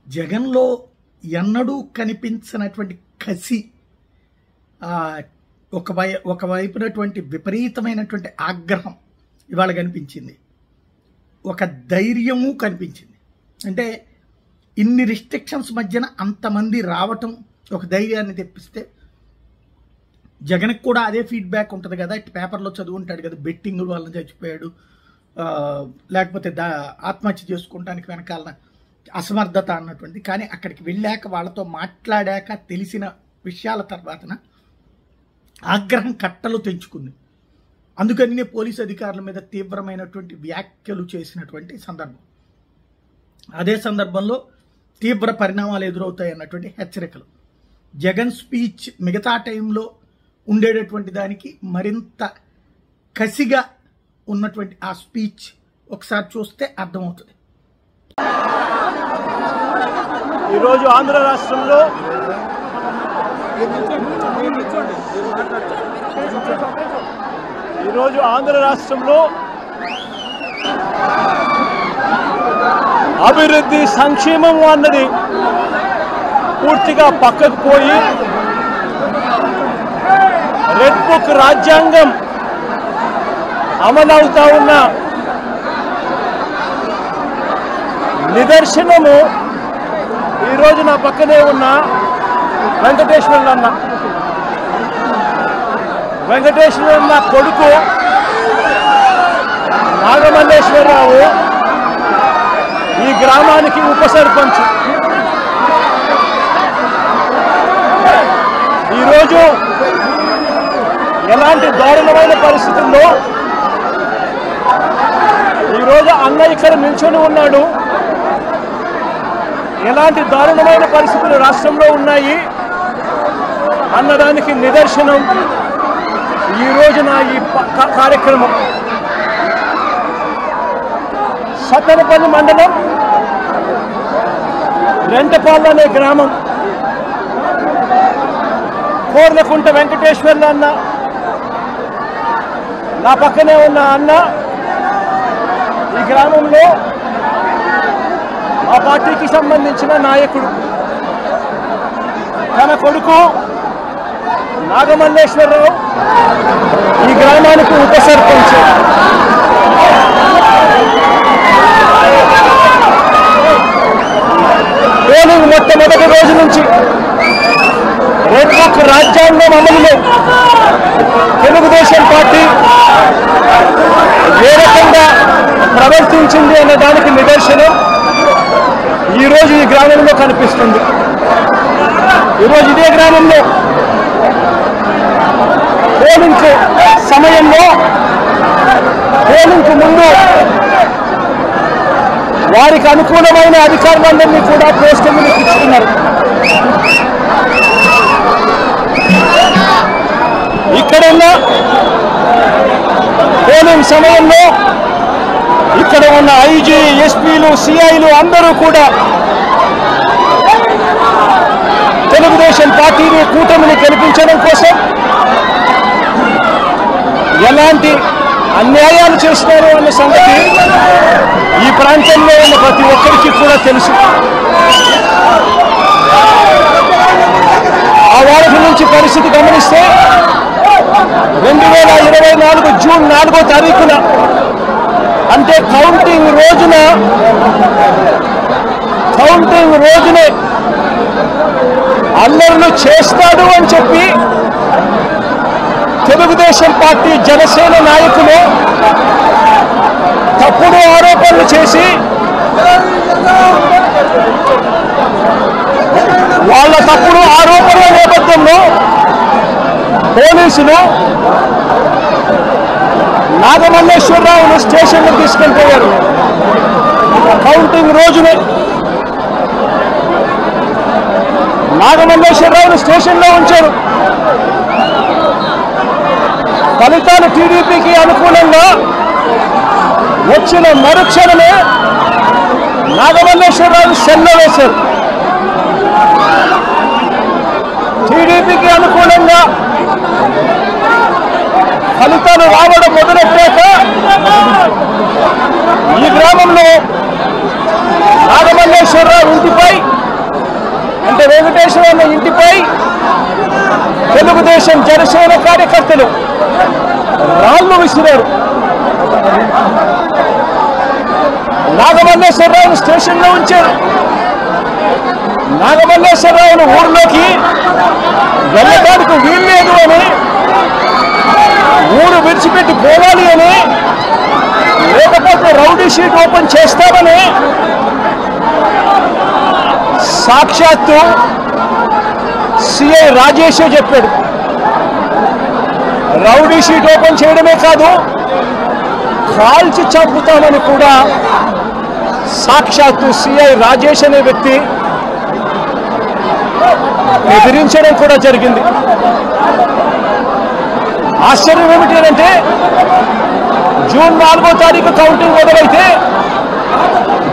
జగన్లో ఎన్నడూ కనిపించినటువంటి కసి, ఒకవైపునటువంటి విపరీతమైనటువంటి ఆగ్రహం ఇవాళ కనిపించింది. ఒక ధైర్యము కనిపించింది. అంటే ఇన్ని రిస్ట్రిక్షన్స్ మధ్యన అంతమంది రావటం ఒక ధైర్యాన్ని తెప్పిస్తే, జగన్కి కూడా అదే ఫీడ్బ్యాక్ ఉంటుంది కదా, ఇటు పేపర్లో చదువుంటాడు కదా, బెట్టింగ్ వాళ్ళని చచ్చిపోయాడు, లేకపోతే ఆత్మహత్య చేసుకుంటానికి వెనకాల అసమర్థత అన్నటువంటి. కానీ అక్కడికి వెళ్ళాక వాళ్ళతో మాట్లాడాక తెలిసిన విషయాల తర్వాతన ఆగ్రహం కట్టలు తెంచుకుంది. అందుకని పోలీసు అధికారుల మీద తీవ్రమైనటువంటి వ్యాఖ్యలు చేసినటువంటి సందర్భం. అదే సందర్భంలో తీవ్ర పరిణామాలు ఎదురవుతాయి అన్నటువంటి హెచ్చరికలు. జగన్ స్పీచ్ మిగతా టైంలో ఉండేటటువంటి దానికి మరింత కసిగా ఉన్నటువంటి ఆ స్పీచ్ ఒకసారి చూస్తే అర్థమవుతుంది. ఈరోజు ఆంధ్ర రాష్ట్రంలో అభివృద్ధి సంక్షేమం అన్నది పూర్తిగా పక్కకు పోయి రెడ్ బుక్ రాజ్యాంగం అమలవుతా ఉన్న నిదర్శనము ఈరోజు నా పక్కనే ఉన్న వెంకటేశ్వర్లన్న కొడుకు నాగమల్లేశ్వరరావు ఈ గ్రామానికి ఉప సర్పంచ్. ఈరోజు ఎలాంటి దారుణమైన పరిస్థితుల్లో ఈరోజు అన్న ఇక్కడ నిల్చొని ఉన్నాడు, ఎలాంటి దారుణమైన పరిస్థితులు రాష్ట్రంలో ఉన్నాయి అన్నదానికి నిదర్శనం ఈ రోజున ఈ కార్యక్రమం. సత్తెనపల్లి మండలం రెంటపాళ్ళు అనే గ్రామం, కోర్లకుంట వెంకటేశ్వర్ల అన్న, నా పక్కనే ఉన్న అన్న ఈ గ్రామంలో ఆ పార్టీకి సంబంధించిన నాయకుడు. తన కొడుకు నాగమల్లేశ్వరరావు ఈ గ్రామానికి ఉప సర్పంచ్. పోలింగ్ మొట్టమొదటి రోజు నుంచి రెడ్ బుక్ రాజ్యాంగం అమలులో తెలుగుదేశం పార్టీ ఏ రకంగా ప్రవర్తించింది అనే దానికి నిదర్శనం ఈరోజు ఈ గ్రామంలో కనిపిస్తుంది. ఈరోజు ఇదే గ్రామంలో పోలింగ్ సమయంలో, పోలింగ్కు ముందు వారికి అనుకూలమైన అధికారులందరినీ కూడా పోస్టర్లు ఇచ్చుకున్నారు. ఇక్కడున్న పోలింగ్ సమయంలో ఇక్కడ ఉన్న ఐజీ, ఎస్పీలు, సిఐలు అందరూ కూడా తెలుగుదేశం పార్టీని, కూటమిని గెలిపించడం కోసం ఎలాంటి అన్యాయాలు చేస్తున్నారు అన్న సంగతి ఈ ప్రాంతంలో ఉన్న ప్రతి ఒక్కరికి కూడా తెలుసు. ఆ వారం నుంచి పరిస్థితి గమనిస్తే 2024 జూన్ 4వ తారీఖున, అంటే కౌంటింగ్ రోజునే అల్లర్లు చేస్తాడు అని చెప్పి తెలుగుదేశం పార్టీ, జనసేన నాయకులు తప్పుడు ఆరోపణలు చేసి వాళ్ళ తప్పుడు ఆరోపణల నేపథ్యంలో పోలీసులు నాగమల్లేశ్వరరావును స్టేషన్లో తీసుకొని పోయారు. కౌంటింగ్ రోజునే నాగమల్లేశ్వరరావును స్టేషన్లో ఉంచారు. ఫలితాలు టీడీపీకి అనుకూలంగా వచ్చిన మరుక్షణమే నాగమల్లేశ్వరరావు సెల్లో వేశారు. టీడీపీకి అనుకూలంగా ఫలితాలు రావడం మొదలెట్టాక ఈ గ్రామంలో నాగమల్లేశ్వరరావు ఇంటిపై జనసేన కార్యకర్తలు రాళ్లు విసిరారు. నాగమల్లేశ్వరరావును స్టేషన్లో ఉంచారు. నాగమల్లేశ్వరరావును ఊరిలోకి వెళ్ళడానికి వీల్లేదు అని, ఊరు విడిచిపెట్టి పోవాలి అని, లేకపోతే రౌడీ షీట్ ఓపెన్ చేస్తామని సాక్షాత్తు సిఐ రాజేషే చెప్పాడు. రౌడీ షీట్ ఓపెన్ చేయడమే కాదు, కాల్చి చంపుతామని కూడా సాక్షాత్తు సిఐ రాజేష్ అనే వ్యక్తి బెదిరించడం కూడా జరిగింది. ఆశ్చర్యం ఏమిటంటే జూన్ 4వ తారీఖు కౌంటింగ్ మొదలైతే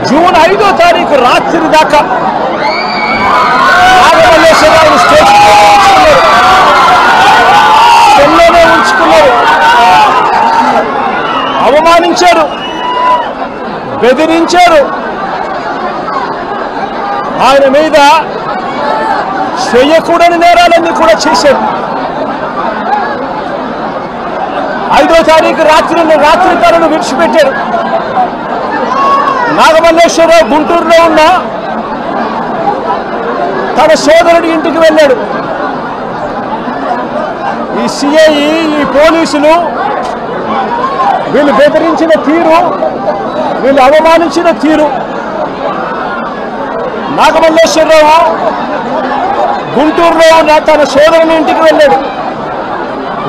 జూన్ 5వ తారీఖు రాత్రి దాకా నాగమల్లేశ్వరరావు సెల్లోనే ఉంచుకున్నారు. అవమానించారు, బెదిరించారు. ఆయన మీద చేయకూడని నేరాలన్నీ కూడా చేశారు. 5వ తారీఖు రాత్రి తనను విడిచిపెట్టారు. నాగమల్లేశ్వరరావు గుంటూరులో ఉన్న తన సోదరుడి ఇంటికి వెళ్ళాడు. ఈ సిఐ, ఈ పోలీసులు వీళ్ళు బెదిరించిన తీరు, వీళ్ళు అవమానించిన తీరు. నాగమల్లేశ్వరరావు గుంటూరులో ఉన్న తన సోదరుని ఇంటికి వెళ్ళాడు.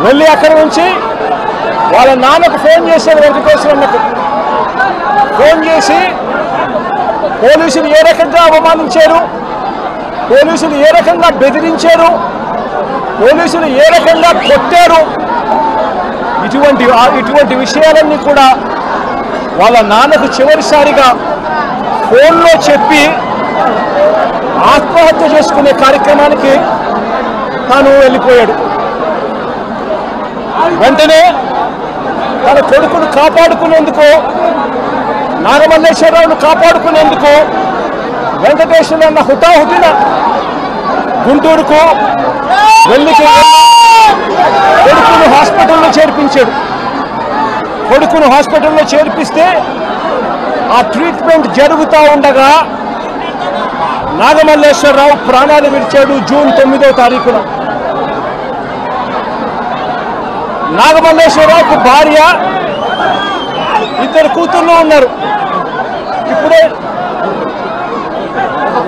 వెళ్ళి అక్కడి నుంచి వాళ్ళ నాన్నకు ఫోన్ చేశాడు. వెంకటేశ్వరన్నకు ఫోన్ చేసి పోలీసులు ఏ రకంగా అవమానించారు, పోలీసులు ఏ రకంగా బెదిరించారు, పోలీసులు ఏ రకంగా కొట్టారు, ఇటువంటి విషయాలన్నీ కూడా వాళ్ళ నాన్నకు చివరిసారిగా ఫోన్లో చెప్పి ఆత్మహత్య చేసుకునే కార్యక్రమానికి తాను వెళ్ళిపోయాడు. వెంటనే తన కొడుకును కాపాడుకునేందుకు, నాగమల్లేశ్వరరావును కాపాడుకునేందుకు వెంకటేశ్వరన్న హుటాహుటిన గుంటూరుకు వెళ్ళి కొడుకును హాస్పిటల్లో చేర్పించాడు. కొడుకును హాస్పిటల్లో చేర్పిస్తే ఆ ట్రీట్మెంట్ జరుగుతూ ఉండగా నాగమల్లేశ్వరరావు ప్రాణాలు విడిచాడు. జూన్ 9వ తారీఖున నాగమల్లేశ్వరరావుకు భార్య, 2 కూతుర్లు ఉన్నారు. ఇప్పుడే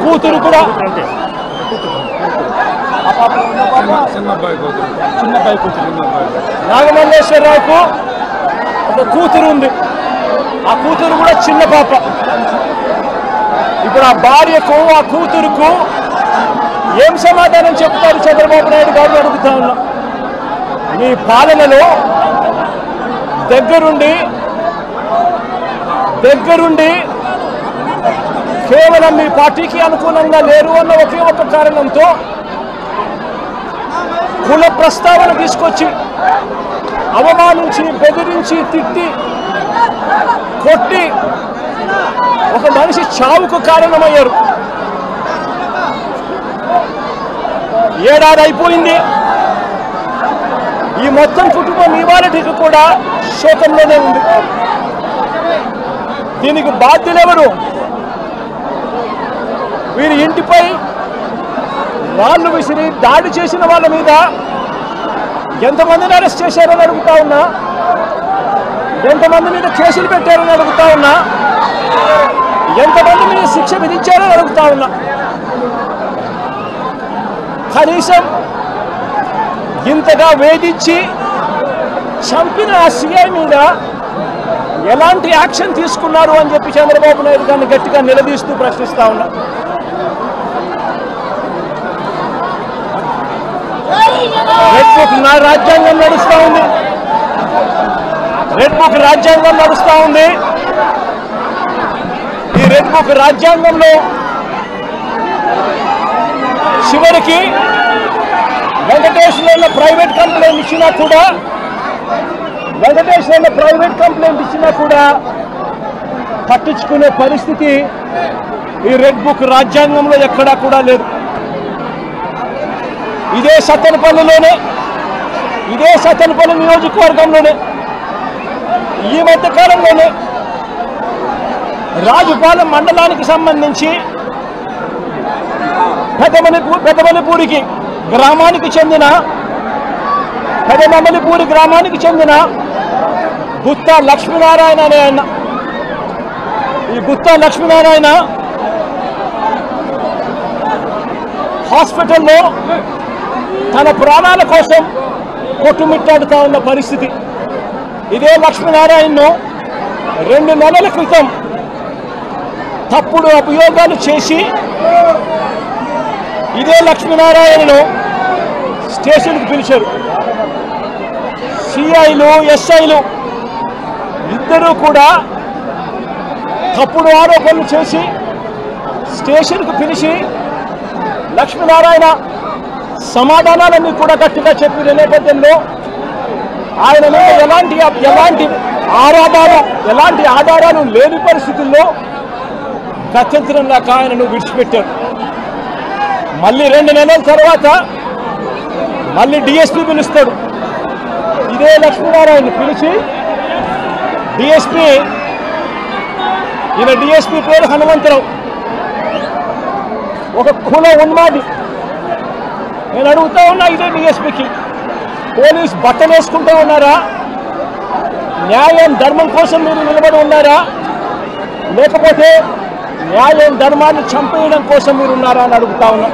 కూతురు కూడా నాగమల్లేశ్వరరావుకు ఒక కూతురు ఉంది. ఆ కూతురు కూడా చిన్న పాప. ఇప్పుడు ఆ భార్యకు, ఆ కూతురుకు ఏం సమాధానం చెప్తారు చంద్రబాబు నాయుడు గారు అడుగుతా ఉన్నా. మీ పాలనలో దగ్గరుండి కేవలం మీ పార్టీకి అనుకూలంగా లేరు అన్న ఒకే ఒక కారణంతో కుల ప్రస్తావన తీసుకొచ్చి అవమానించి, బెదిరించి, తిట్టి, కొట్టి ఒక మనిషి చావుకు కారణమయ్యారు. 7 ఏడాది అయిపోయింది. ఈ మొత్తం కుటుంబం ఇవాళకి కూడా శోకంలోనే ఉంది. దీనికి బాధ్యులెవరు? వీరి ఇంటిపై రాళ్లు విసిరి దాడి చేసిన వాళ్ళ మీద ఎంతమందిని అరెస్ట్ చేశారని అడుగుతా ఉన్నా, ఎంతమంది మీద కేసులు పెట్టారని అడుగుతా ఉన్నా, ఎంతమంది మీద శిక్ష విధించారని అడుగుతా ఉన్నా. కనీసం ఇంతగా వేధించి చంపిన ఆ సిఐ మీద ఎలాంటి యాక్షన్ తీసుకున్నారు అని చెప్పి చంద్రబాబు నాయుడు గారిని గట్టిగా నిలదీస్తూ ప్రశ్నిస్తా ఉన్నా. రెడ్ బుక్ రాజ్యాంగం నడుస్తూ ఉంది. రెడ్ బుక్ రాజ్యాంగం నడుస్తూ ఉంది. ఈ రెడ్ బుక్ రాజ్యాంగంలో చివరికి వెంకటేశ్వర ప్రైవేట్ కంప్లైంట్ ఇచ్చినా కూడా పట్టించుకునే పరిస్థితి ఈ రెడ్ బుక్ రాజ్యాంగంలో ఎక్కడా కూడా లేదు. ఇదే సత్తెనపల్లిలోనే ఇదే సత్తెనపల్లి నియోజకవర్గంలోనే ఈ మధ్య కాలంలోనే రాజుపాలెం మండలానికి సంబంధించి పెదమలిపూరికి గ్రామానికి చెందిన గుత్తా లక్ష్మీనారాయణ అనే ఆయన, ఈ గుత్తా లక్ష్మీనారాయణ హాస్పిటల్లో తన ప్రాణాల కోసం కొట్టుమిట్టాడుతూ ఉన్న పరిస్థితి. ఇదే లక్ష్మీనారాయణను 2 నెలల క్రితం తప్పుడు అభియోగాలు చేసి ఇదే లక్ష్మీనారాయణను స్టేషన్కి పిలిచారు. సిఐలు ఎస్ఐలు ఇద్దరూ కూడా తప్పుడు ఆరోపణలు చేసి స్టేషన్కు పిలిచి లక్ష్మీనారాయణ సమాధానాలన్నీ కూడా గట్టిగా చెప్పిన నేపథ్యంలో ఆయన మీద ఎలాంటి ఆధారాలు లేని పరిస్థితుల్లో గత్యంతరం లేక ఆయనను విడిచిపెట్టారు. మళ్ళీ 2 నెలల తర్వాత మళ్ళీ డిఎస్పీ పిలుస్తాడు. ఇదే లక్ష్మీనారాయణ పిలిచి డిఎస్పీ పేరు హనుమంతరావు, ఒక కుల ఉన్మాది. నేను అడుగుతా ఉన్నా ఇదే డిఎస్పీకి, పోలీస్ బట్టలు వేసుకుంటూ ఉన్నారా? న్యాయం ధర్మం కోసం మీరు నిలబడి ఉన్నారా? లేకపోతే న్యాయం ధర్మాన్ని చంపేయడం కోసం మీరు ఉన్నారా అని అడుగుతా ఉన్నా.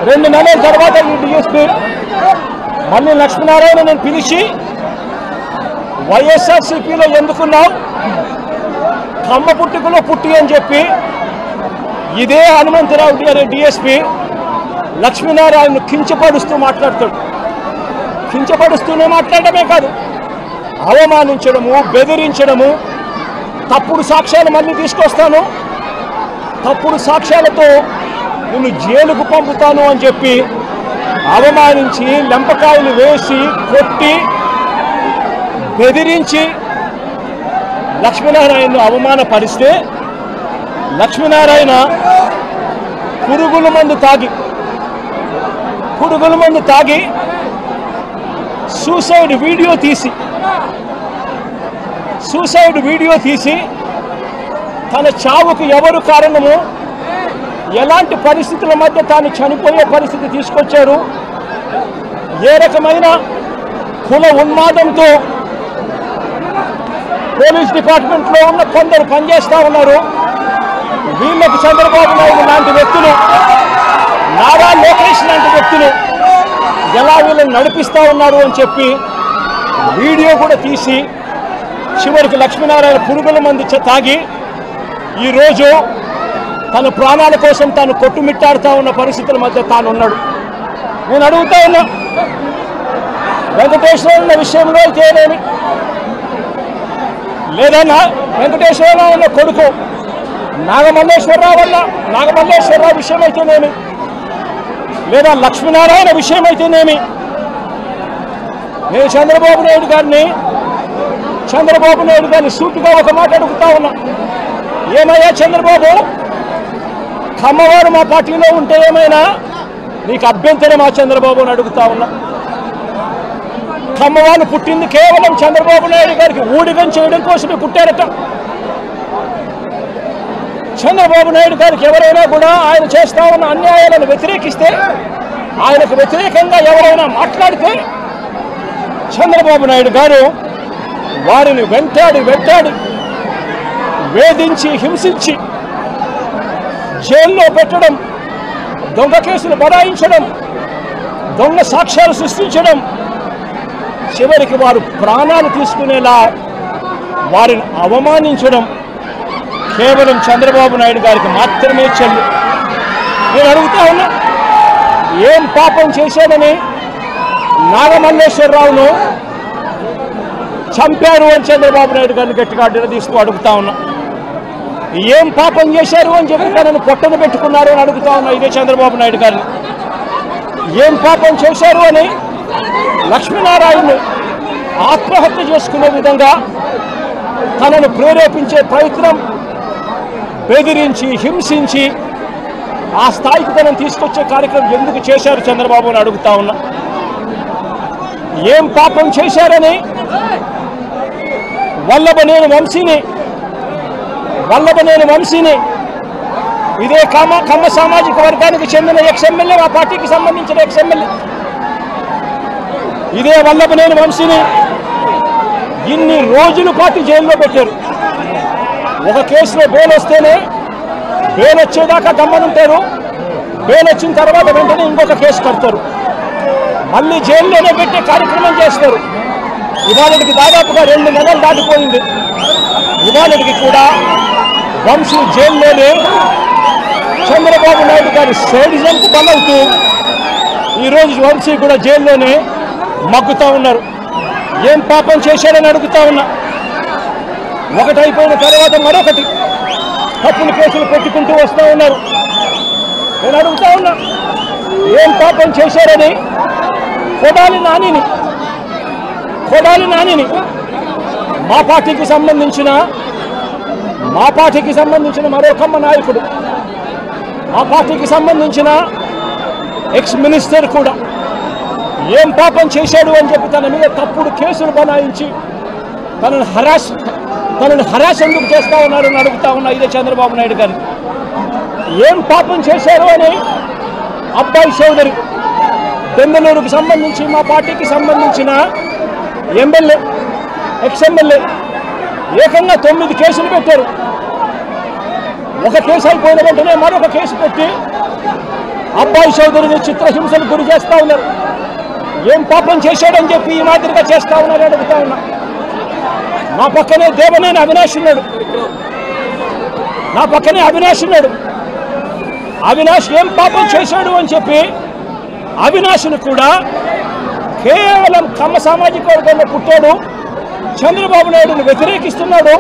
2 నెలల తర్వాత ఈ డిఎస్పీ మళ్ళీ లక్ష్మీనారాయణ నేను పిలిచి వైఎస్ఆర్సీపీలో ఎందుకున్నావు, కమ్మ పుట్టుకలో పుట్టి అని చెప్పి ఇదే హనుమంతరావు అనే డిఎస్పీ లక్ష్మీనారాయణను కించపరుస్తూ మాట్లాడతాడు. కించపరుస్తూనే మాట్లాడమే కాదు, అవమానించడము, బెదిరించడము, తప్పుడు సాక్ష్యాలు మళ్ళీ తీసుకొస్తాను, తప్పుడు సాక్ష్యాలతో నిన్ను జైలుకు పంపుతాను అని చెప్పి అవమానించి లెంపకాయలు వేసి కొట్టి బెదిరించి లక్ష్మీనారాయణను అవమానపరిస్తే లక్ష్మీనారాయణ పురుగుల మందు తాగి సూసైడ్ వీడియో తీసి తన చావుకు ఎవరు కారణము, ఎలాంటి పరిస్థితుల మధ్య తాను చనిపోయే పరిస్థితి తీసుకొచ్చారు, ఏ రకమైన కుల ఉన్మాదంతో పోలీస్ డిపార్ట్మెంట్లో ఉన్న కొందరు పనిచేస్తూ ఉన్నారు, వీళ్ళకు చంద్రబాబు నాయుడు లాంటి వ్యక్తులు, నారా లోకేష్ లాంటి వ్యక్తులు ఎలా వీళ్ళని నడిపిస్తూ ఉన్నారు అని చెప్పి వీడియో కూడా తీసి చివరికి లక్ష్మీనారాయణ పురుగుల మందు తాగి ఈరోజు తన ప్రాణాల కోసం తాను కొట్టుమిట్టాడుతూ ఉన్న పరిస్థితుల మధ్య తాను ఉన్నాడు. నేను అడుగుతా ఉన్నా, వెంకటేశ్వర విషయంలో అయితేనేమి, లేదా వెంకటేశ్వరరావు అన్న కొడుకు నాగమల్లేశ్వరరావు విషయం అయితేనేమి, లేదా లక్ష్మీనారాయణ విషయం అయితేనేమి, నేను చంద్రబాబు నాయుడు గారిని సూటిగా ఒక మాట అడుగుతా ఉన్నా. ఏమయ్యా చంద్రబాబు, కమ్మవారు మా పార్టీలో ఉంటే ఏమైనా నీకు అభ్యంతరమా చంద్రబాబు అని అడుగుతా ఉన్నా. కమ్మవారు పుట్టింది కేవలం చంద్రబాబు నాయుడు గారికి ఊడిగం చేయడం కోసమే పుట్టారట. చంద్రబాబు నాయుడు గారికి ఎవరైనా కూడా ఆయన చేస్తా ఉన్న అన్యాయాలను వ్యతిరేకిస్తే, ఆయనకు వ్యతిరేకంగా ఎవరైనా మాట్లాడితే చంద్రబాబు నాయుడు గారు వారిని వెంటాడి వేధించి హింసించి జైల్లో పెట్టడం, దొంగ కేసులు బడాయించడం, దొంగ సాక్ష్యాలు సృష్టించడం, చివరికి వారు ప్రాణాలు తీసుకునేలా వారిని అవమానించడం కేవలం చంద్రబాబు నాయుడు గారికి మాత్రమే చెల్లు. నేను అడుగుతా ఉన్నా, ఏం పాపం చేశాడని నాగమల్లేశ్వరరావును చంపారు అని చంద్రబాబు నాయుడు గారిని గట్టిగా నిలదీస్తూ అడుగుతా ఉన్నా. ఏం పాపం చేశారు అని చెప్పి తనను పొట్టను పెట్టుకున్నారు అని అడుగుతా ఉన్నా ఇదే చంద్రబాబు నాయుడు గారిని. ఏం పాపం చేశారు అని లక్ష్మీనారాయణను ఆత్మహత్య చేసుకునే విధంగా తనను ప్రేరేపించే ప్రయత్నం, బెదిరించి హింసించి ఆ స్థాయికి తనను తీసుకొచ్చే కార్యక్రమం ఎందుకు చేశారు చంద్రబాబు అని అడుగుతా ఉన్నా. ఏం పాపం చేశారని వల్లభనేని వంశీని ఇదే కమ్మ సామాజిక వర్గానికి చెందిన ఎక్స్ఎమ్మెల్యే, ఆ పార్టీకి సంబంధించిన ఎక్స్ఎమ్మెల్యే ఇదే వల్లభనేని వంశీని ఇన్ని రోజుల పాటు జైల్లో పెట్టారు. ఒక కేసులో బెయిల్ వస్తేనే బెయిల్ వచ్చేదాకా గమ్మనుంటారు. బెయిల్ వచ్చిన తర్వాత వెంటనే ఇంకొక కేసు కడతారు, మళ్ళీ జైల్లోనే పెట్టే కార్యక్రమం చేస్తారు. ఇవాళకి దాదాపుగా 2 నెలలు దాటిపోయింది. ఇవాళకి కూడా వంశీ జైల్లోనే చంద్రబాబు నాయుడు గారి సేడిజంకు బలవుతూ ఈరోజు వంశీ కూడా జైల్లోనే మగ్గుతూ ఉన్నారు. ఏం పాపం చేశారని అడుగుతా ఉన్నా. ఒకటి అయిపోయిన తర్వాత మరొకటి తప్పుడు కేసులు పెట్టుకుంటూ వస్తూ ఉన్నారు. నేను అడుగుతా ఉన్నా, ఏం పాపం చేశారని కొడాలి నానిని మా పార్టీకి సంబంధించిన మరో కమ్మ నాయకుడు, మా పార్టీకి సంబంధించిన ఎక్స్ మినిస్టర్ కూడా ఏం పాపం చేశాడు అని చెప్పి తన మీద తప్పుడు కేసులు బనాయించి తనను హరాస్ ఎందుకు చేస్తా ఉన్నారని అడుగుతా ఉన్నా. ఇదే చంద్రబాబు నాయుడు గారు ఏం పాపం చేశారు అని అబ్బాయి చౌదరి బెంగళూరుకు సంబంధించి మా పార్టీకి సంబంధించిన ఎమ్మెల్యే, ఎక్స్ఎమ్మెల్యే ఏకంగా 9 కేసులు పెట్టారు. ఒక కేసు అయిపోయిన వెంటనే మరొక కేసు పెట్టి అబ్బాయి చౌదరిని చిత్రహింసలు గురి చేస్తా ఉన్నారు. ఏం పాపం చేశాడని చెప్పి ఈ మాదిరిగా చేస్తా ఉన్నారని అడుగుతా ఉన్నా. నా పక్కనే దేవనేని అవినాష్ ఉన్నాడు. అవినాష్ ఏం పాపం చేశాడు అని చెప్పి అవినాష్ను కూడా కేవలం కమ్మ సామాజిక వర్గంలో పుట్టాడు, చంద్రబాబు నాయుడుని వ్యతిరేకిస్తున్నాడు,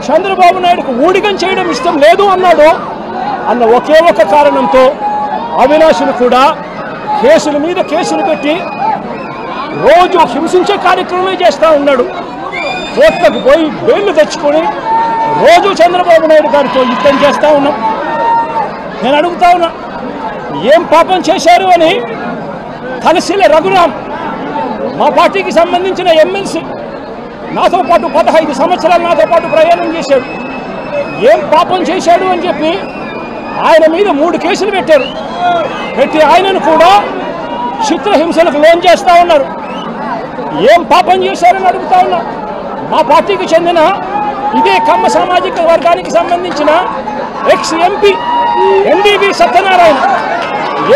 చంద్రబాబు నాయుడుకు ఊడిగం చేయడం ఇష్టం లేదు అన్నాడు అన్న ఒకే ఒక కారణంతో అవినాష్ను కూడా కేసుల మీద కేసులు పెట్టి రోజు హింసించే కార్యక్రమమే చేస్తూ ఉన్నాడు. కోర్టులకు పోయి బెయిల్ తెచ్చుకొని రోజు చంద్రబాబు నాయుడు గారితో యుద్ధం చేస్తూ ఉన్నాం. నేను అడుగుతా ఉన్నా, ఏం పాపం చేశారు అని తలసిల రఘురాం మా పార్టీకి సంబంధించిన ఎమ్మెల్సీ నాతో పాటు 15 సంవత్సరాలు నాతో పాటు ప్రయాణం చేశాడు. ఏం పాపం చేశాడు అని చెప్పి ఆయన మీద 3 కేసులు పెట్టి ఆయనను కూడా చిత్రహింసలకు లోన్ చేస్తూ ఉన్నారు. ఏం పాపం చేశారని అడుగుతా ఉన్నా. మా పార్టీకి చెందిన ఇదే కమ్మ సామాజిక వర్గానికి సంబంధించిన ఎక్స్ ఎంపీ ఎంబీబీ సత్యనారాయణ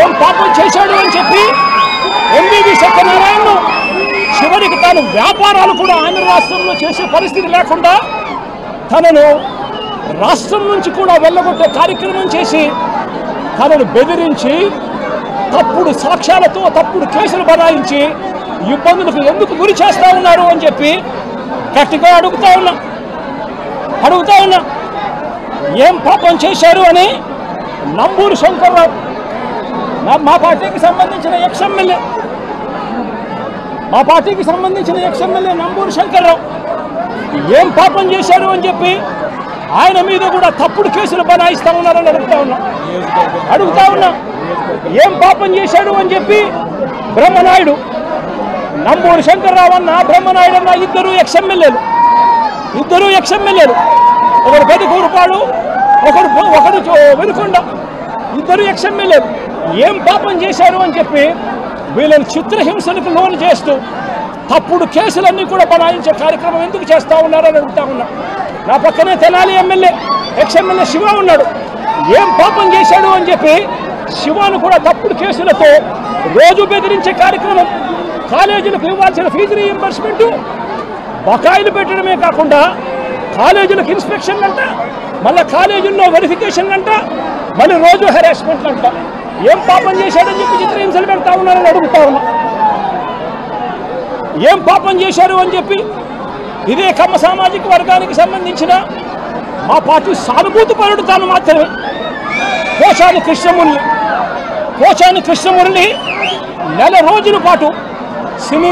ఏం పాపం చేశాడు అని చెప్పి ఎంబీబీ సత్యనారాయణను చివరికి తాను వ్యాపారాలు కూడా ఆంధ్ర రాష్ట్రంలో చేసే పరిస్థితి లేకుండా తనను రాష్ట్రం నుంచి కూడా వెళ్ళగొట్టే కార్యక్రమం చేసి తనను బెదిరించి తప్పుడు సాక్ష్యాలతో తప్పుడు కేసులు బనాయించి ఇబ్బందులకు ఎందుకు గురి చేస్తా ఉన్నారు అని చెప్పి గట్టిగా అడుగుతా ఉన్నా. ఏం పాపం చేశారు అని నంబూరు శంకర్రావు మా పార్టీకి సంబంధించిన ఎక్స్ఎమ్మెల్యే నంబూరు శంకర్రావు ఏం పాపం చేశారు అని చెప్పి ఆయన మీద కూడా తప్పుడు కేసులు బనాయిస్తా ఉన్నారని అడుగుతా ఉన్నా. ఏం పాపం చేశాడు అని చెప్పి బ్రహ్మనాయుడు, నంబూరు శంకర్రావు అన్న బ్రహ్మనాయుడు అన్న ఇద్దరు ఎక్స్ఎమ్మెల్యేలు, ఒకరు పెదకూరుపాడు, ఒకరు వెనుకొండ, ఇద్దరు ఎక్స్ఎమ్మెల్యేలు ఏం పాపం చేశారు అని చెప్పి వీళ్ళని చిత్రహింసలకు లోను చేస్తూ తప్పుడు కేసులన్నీ కూడా బనాయించే కార్యక్రమం ఎందుకు చేస్తా ఉన్నారని అడుగుతా ఉన్నా. నా పక్కనే తెనాలి ఎక్స్ఎమ్మెల్యే శివ ఉన్నాడు. ఏం పాపం చేశాడు అని చెప్పి శివాను కూడా తప్పుడు కేసులతో రోజు బెదిరించే కార్యక్రమం, కాలేజీలకు ఇవ్వాల్సిన ఫీజు రీయింబర్స్మెంట్ బకాయిలు పెట్టడమే కాకుండా కాలేజీలకు ఇన్స్పెక్షన్ అంట, మళ్ళీ కాలేజీల్లో వెరిఫికేషన్ అంట, మళ్ళీ రోజు హెరాస్మెంట్ అంట. ఏం పాపం చేశాడని చెప్పి చిత్రహింసలు పెడతా ఉన్నారని అడుగుతా ఉన్నా. ఏం పాపం చేశారు అని చెప్పి ఇదే కమ్మ సామాజిక వర్గానికి సంబంధించిన మా పార్టీ సానుభూతి పరుడు తాను మాత్రమే పోచాని కృష్ణమురళి 9 రోజుల పాటు సినీ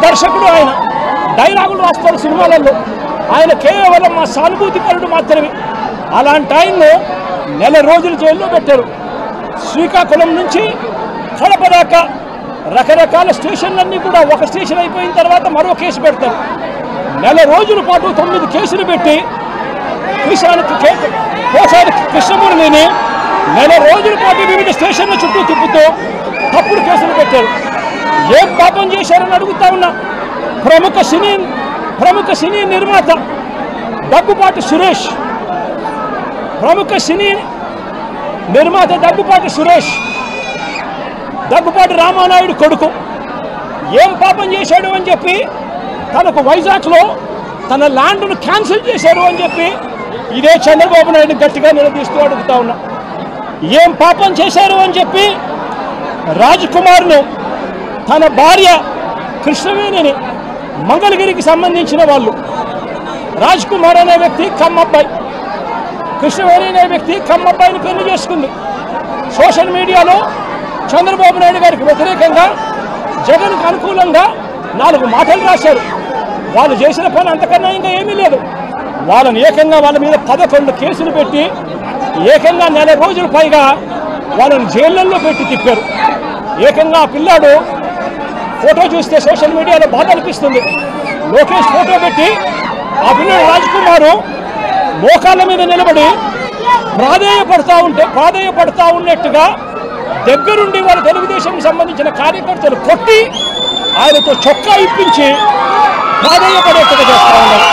దర్శకుడు, ఆయన డైలాగులు రాస్తారు సినిమాలలో, ఆయన కేవలం మా సానుభూతి పరుడు మాత్రమే. అలాంటి ఆయన్ను 9 రోజులు జైల్లో పెట్టారు. శ్రీకాకుళం నుంచి కడప దాకా రకరకాల స్టేషన్లన్నీ కూడా ఒక స్టేషన్ అయిపోయిన తర్వాత మరో కేసు పెడతారు. నెల రోజుల పాటు 9 కేసులు పెట్టి పోసారి కృష్ణమూర్తిని నెల రోజుల పాటు వివిధ స్టేషన్ల చుట్టూ తిప్పుతూ తప్పుడు కేసులు పెట్టారు. ఏం పాపం చేశారని అడుగుతా ఉన్నా. ప్రముఖ సినీ నిర్మాత దగ్గుబాటి సురేష్, దగ్గుబాటి రామానాయుడు కొడుకు ఏం పాపం చేశాడు అని చెప్పి తనకు వైజాగ్లో తన ల్యాండ్ను క్యాన్సిల్ చేశారు అని చెప్పి ఇదే చంద్రబాబు నాయుడు గట్టిగా నిలదీస్తూ అడుగుతా ఉన్నా. ఏం పాపం చేశారు అని చెప్పి రాజ్ కుమార్ను తన భార్య కృష్ణవేణిని మంగళగిరికి సంబంధించిన వాళ్ళు, రాజ్ కుమార్ అనే వ్యక్తి కమ్మబ్బాయి, కృష్ణవేణి అనే వ్యక్తి కమ్మబ్బాయిని పెళ్లి చేసుకుంది. సోషల్ మీడియాలో చంద్రబాబు నాయుడు గారికి వ్యతిరేకంగా జగన్కు అనుకూలంగా 4 మాటలు రాశారు. వాళ్ళు చేసిన పని అంతకన్నా ఇంకా ఏమీ లేదు. వాళ్ళని ఏకంగా వాళ్ళ మీద 11 కేసులు పెట్టి ఏకంగా నెల రోజుల పైగా వాళ్ళని జైళ్ళల్లో పెట్టి తిప్పారు. ఏకంగా ఆ పిల్లాడు ఫోటో చూస్తే సోషల్ మీడియాలో బాధ అనిపిస్తుంది. లోకేష్ ఫోటో పెట్టి ఆ పిల్లడు రాజ్ కుమారు మోకాళ్ళ మీద నిలబడి ప్రాధేయపడతా ఉన్నట్టుగా దగ్గరుండి వాళ్ళ తెలుగుదేశం సంబంధించిన కార్యకర్తలు కొట్టి ఆయనతో చొక్కా ఇప్పించి ప్రాధేయపడేట్టుగా చేస్తా ఉన్నారు.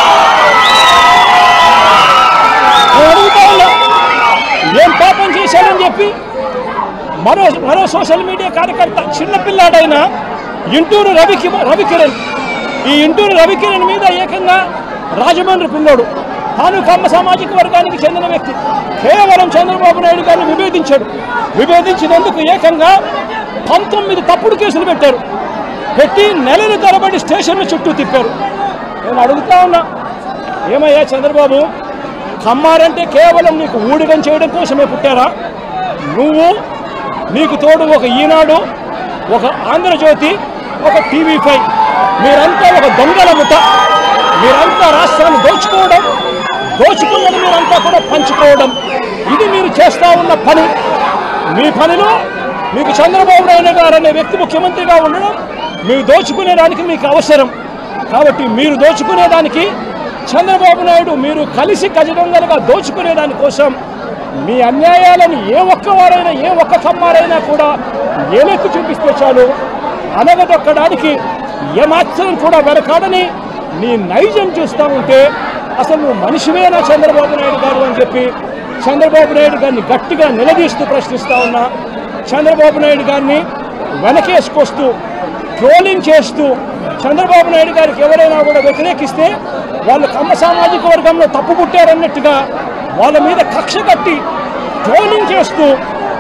అడుగుతా ఉన్నా, ఏం పాపం చేశారని చెప్పి మరో సోషల్ మీడియా కార్యకర్త చిన్నపిల్లాడైన ఇంటూరు రవికిరణ్, ఈ ఇంటూరు రవికిరణ్ మీద ఏకంగా రాజమండ్రి పిల్లోడు, తాను కమ్మ సామాజిక వర్గానికి చెందిన వ్యక్తి, కేవలం చంద్రబాబు నాయుడు గారిని విభేదించినందుకు ఏకంగా 19 తప్పుడు కేసులు పెట్టి నెలల తరబడి స్టేషన్ల చుట్టూ తిప్పారు. నేను అడుగుతా ఉన్నా, ఏమయ్యా చంద్రబాబు, కమ్మారంటే కేవలం నీకు ఊడిగం చేయడం కోసమే పుట్టారా? నీకు తోడు ఒక ఈనాడు, ఒక ఆంధ్రజ్యోతి, ఒక TV5, మీరంతా ఒక దొంగల ముఠ. మీరంతా రాష్ట్రాన్ని దోచుకున్నది మీరంతా కూడా పంచుకోవడం, ఇది మీరు చేస్తూ ఉన్న పని. మీ పనిలో మీకు చంద్రబాబు నాయుడు గారు అనే వ్యక్తి ముఖ్యమంత్రిగా ఉండడం, మీరు దోచుకునేదానికి మీకు అవసరం. కాబట్టి మీరు దోచుకునేదానికి చంద్రబాబు నాయుడు మీరు కలిసి గజదొంగలుగా దోచుకునేదానికోసం మీ అన్యాయాలను ఏ ఒక్క కమ్మారైనా కూడా ఏలెత్తి చూపిస్తే చాలు అనగదొక్కడానికి ఏమాత్రం కూడా వెనకాడని నీ నైజం చూస్తూ ఉంటే అసలు నువ్వు మనిషివేనా చంద్రబాబు నాయుడు గారు అని చెప్పి చంద్రబాబు నాయుడు గారిని గట్టిగా నిలదీస్తూ ప్రశ్నిస్తూ ఉన్నా. చంద్రబాబు నాయుడు గారిని వెనకేసుకొస్తూ ట్రోలింగ్ చేస్తూ చంద్రబాబు నాయుడు గారికి ఎవరైనా కూడా వ్యతిరేకిస్తే వాళ్ళు కమ్మ సామాజిక వర్గంలో తప్పు పుట్టారన్నట్టుగా వాళ్ళ మీద కక్ష కట్టి ట్రోలింగ్ చేస్తూ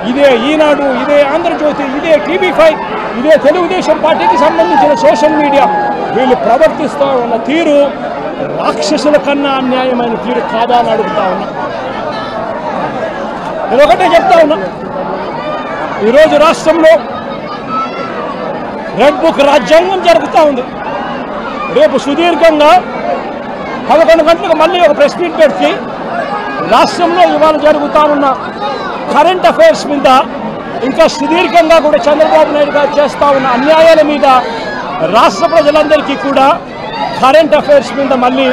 ఇదే ఈనాడు, ఇదే ఆంధ్రజ్యోతి, ఇదే TV5, ఇదే తెలుగుదేశం పార్టీకి సంబంధించిన సోషల్ మీడియా వీళ్ళు ప్రవర్తిస్తూ ఉన్న తీరు రాక్షసుల కన్నా అన్యాయమైన తీరు కాదా అని అడుగుతా ఉన్నా. నేను ఒకటే చెప్తా ఉన్నా, ఈరోజు రాష్ట్రంలో రెడ్ బుక్ రాజ్యాంగం జరుగుతూ ఉంది. రేపు సుదీర్ఘంగా 11 గంటలకు మళ్ళీ ఒక ప్రెస్ మీట్ పెట్టి రాష్ట్రంలో ఇవాళ జరుగుతూ ఉన్న కరెంట్ అఫైర్స్ మీద ఇంకా సుదీర్ఘంగా కూడా చంద్రబాబు నాయుడు గారు చేస్తూ ఉన్న అన్యాయాల మీద రాష్ట్ర ప్రజలందరికీ కూడా కరెంట్ అఫైర్స్ మీద మళ్ళీ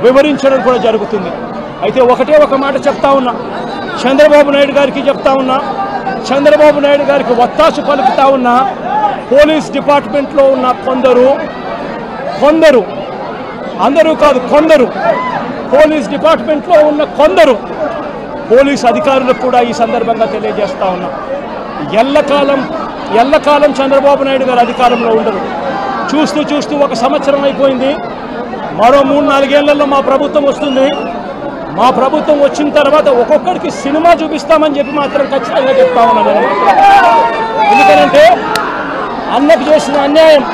వివరించడం కూడా జరుగుతుంది. అయితే ఒకటే ఒక మాట చెప్తా ఉన్నా, చంద్రబాబు నాయుడు గారికి చెప్తా ఉన్నా, చంద్రబాబు నాయుడు గారికి ఒత్తాసు పలుకుతా ఉన్నా పోలీస్ డిపార్ట్మెంట్లో ఉన్న కొందరు అందరూ కాదు కొందరు పోలీస్ డిపార్ట్మెంట్లో ఉన్న కొందరు పోలీస్ అధికారులకు కూడా ఈ సందర్భంగా తెలియజేస్తా ఉన్నా, ఎల్లకాలం చంద్రబాబు నాయుడు గారు అధికారంలో ఉండరు. చూస్తూ 1 సంవత్సరం అయిపోయింది. మరో 3-4 ఏళ్లలో మా ప్రభుత్వం వస్తుంది. మా ప్రభుత్వం వచ్చిన తర్వాత ఒక్కొక్కరికి సినిమా చూపిస్తామని చెప్పి మాత్రం ఖచ్చితంగా చెప్తా ఉన్నాను. ఎందుకంటే అన్నకు చేసిన అన్యాయం,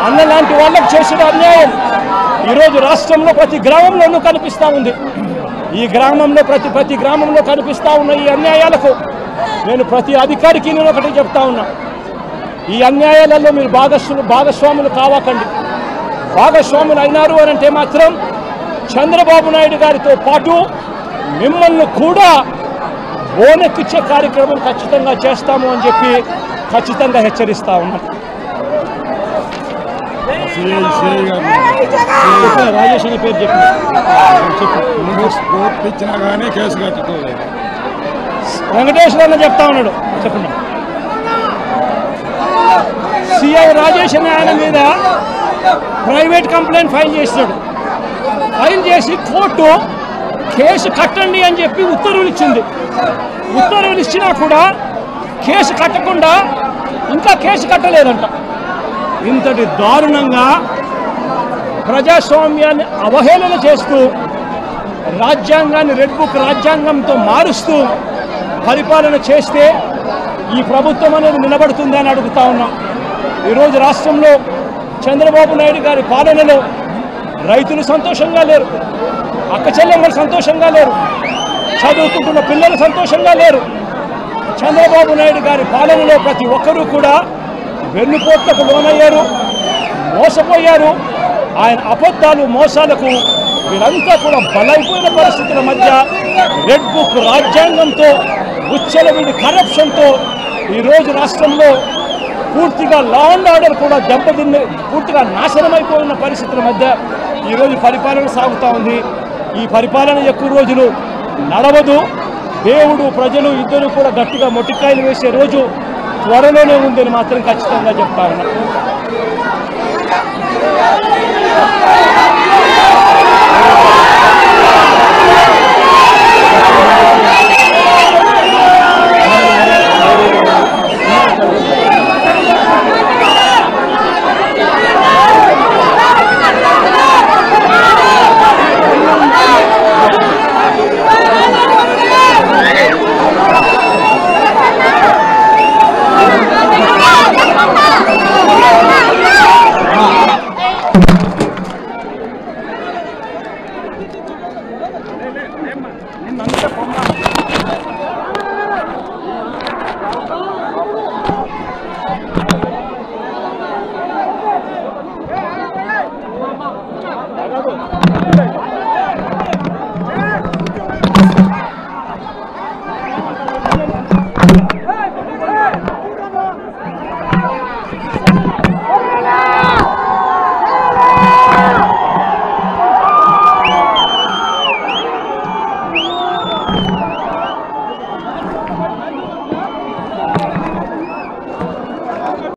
అన్న లాంటి వాళ్ళకు చేసిన అన్యాయం ఈరోజు రాష్ట్రంలో ప్రతి గ్రామంలోనూ కనిపిస్తూ ఉంది. ఈ గ్రామంలో ప్రతి గ్రామంలో కనిపిస్తూ ఉన్న ఈ అన్యాయాలకు నేను ప్రతి అధికారికి నేను ఒకటి చెప్తా ఉన్నా, ఈ అన్యాయాలలో మీరు భాగస్వాములు కావకండి. భాగస్వాములు అయినారు అని అంటే మాత్రం చంద్రబాబు నాయుడు గారితో పాటు మిమ్మల్ని కూడా ఓనెక్కిచ్చే కార్యక్రమం ఖచ్చితంగా చేస్తాము అని చెప్పి ఖచ్చితంగా హెచ్చరిస్తా ఉన్నాం. రాజేష్ అనే పేరు చెప్పినా కానీ కేసు కట్టుకోలేదు. వెంకటేశ్వర అన్న చెప్తా ఉన్నాడు, చెప్పండి. సిఐ రాజేష్ అనే ఆయన మీద ప్రైవేట్ కంప్లైంట్ ఫైల్ చేశాడు. ఫైల్ చేసి కోర్టు కేసు కట్టండి అని చెప్పి ఉత్తర్వులు ఇచ్చింది. ఉత్తర్వులు ఇచ్చినా కూడా కేసు కట్టకుండా ఇంకా కేసు కట్టలేదంట. ఇంతటి దారుణంగా ప్రజాస్వామ్యాన్ని అవహేళన చేస్తూ రాజ్యాంగాన్ని రెడ్ బుక్ రాజ్యాంగంతో మారుస్తూ పరిపాలన చేస్తే ఈ ప్రభుత్వం అనేది నిలబడుతుందా అని అడుగుతా ఉన్నాం. ఈరోజు రాష్ట్రంలో చంద్రబాబు నాయుడు గారి పాలనలో రైతులు సంతోషంగా లేరు, అక్క చెల్లెమ్మలు సంతోషంగా లేరు, చదువుకుంటున్న పిల్లలు సంతోషంగా లేరు. చంద్రబాబు నాయుడు గారి పాలనలో ప్రతి ఒక్కరూ కూడా వెన్నుపోట్లకు లోనయ్యారు, మోసపోయారు. ఆయన అబద్ధాలు మోసాలకు వీరంతా కూడా బలైపోయిన పరిస్థితుల మధ్య రెడ్ బుక్ రాజ్యాంగంతో ఉచ్చలవిడి కరప్షన్తో ఈరోజు రాష్ట్రంలో పూర్తిగా లా అండ్ ఆర్డర్ కూడా దెబ్బతిన్న పూర్తిగా నాశనమైపోయిన పరిస్థితుల మధ్య ఈరోజు పరిపాలన సాగుతూ ఉంది. ఈ పరిపాలన ఎక్కువ రోజులు నడవదు. దేవుడు ప్రజలు ఇద్దరు కూడా గట్టిగా మొట్టికాయలు వేసే రోజు త్వరలోనే ఉందని మాత్రం ఖచ్చితంగా చెప్తా ఉన్నా.